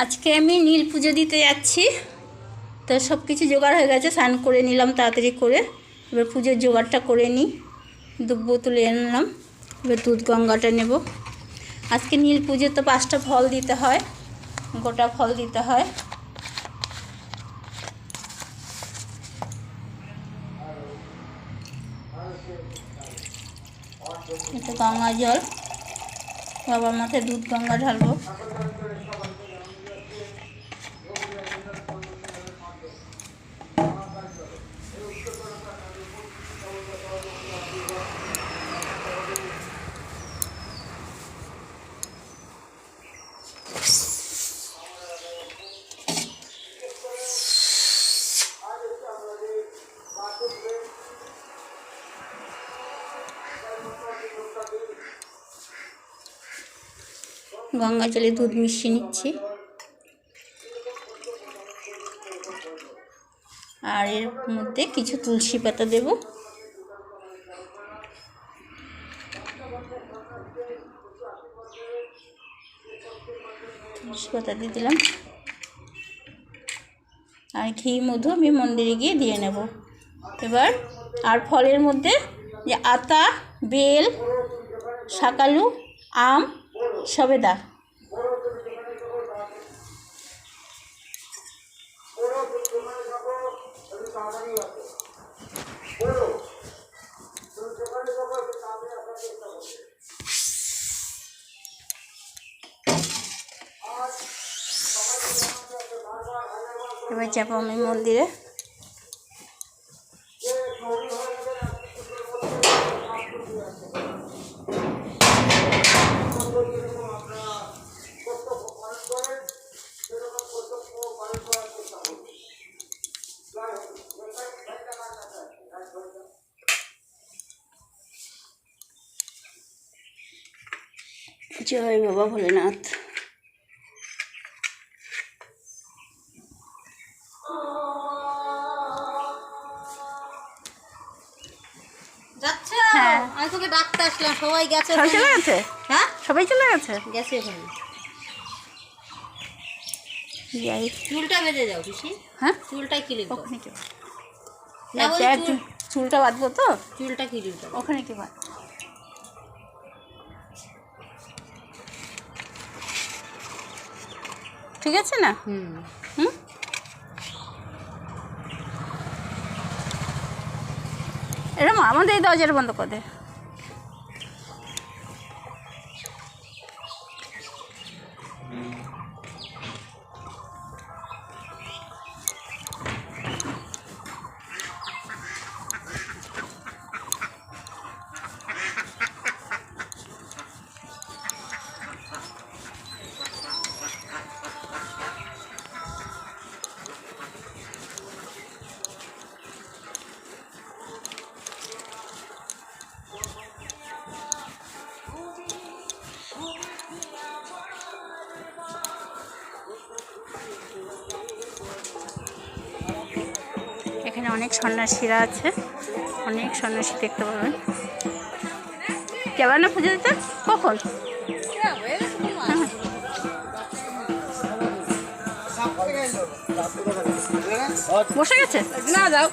আজকে আমি নীল পুজো দিতে যাচ্ছি। তো সব কিছু জোগাড় হয়ে গেছে, স্নান করে নিলাম তাড়াতাড়ি করে। এবার পুজোর জোগাড়টা করে নিই। দুব্বো তুলে আনলাম, এবার দুধ গঙ্গাটা নেব। আজকে নীল পুজো তো 5টা ফল দিতে হয়, গোটা ফল দিতে হয়। এটা গঙ্গা জল, বাবার মাথায় দুধ গঙ্গা ঢালবো। গঙ্গা জলে দুধ মিশিয়ে নিচ্ছি। আর এর মধ্যে কিছু তুলসী পাতা দেব। তুলসী পাতা দিয়ে দিলাম। আর ঘি মধু আমি মন্দিরে গিয়ে দিয়ে নেব। এবার আর ফলের মধ্যে যে আতা, বেল, শাকালু, আম, সবেদা, এবার যাবো আমি মন্দিরে। জয় বাবা ভোলেনাথ। হ্যাঁ, আমি তোকে ডাকতে আসলাম, সবাই গেছে। সবাই চলে গেছে? হ্যাঁ, সবাই চলে গেছে। গেছে ওখানে। যাই, চুলটা বেঁধে যাও পিসি। হ্যাঁ, চুলটাই ক্লিপ দাও। ওখানে কি না, বলছি চুলটা বাঁধবো তো, চুলটা ক্লিপ দাও। ওখানে কি বাঁধ? ঠিক আছে না? হুম। এরকম আমাদের এই দরজাটা বন্ধ করে দে। এখানে অনেক সন্ন্যাসীরা আছে, অনেক সন্ন্যাসী দেখতে পাবেন। যাবেন না পুজো দিতে? কখন বসে গেছে? না, যাও।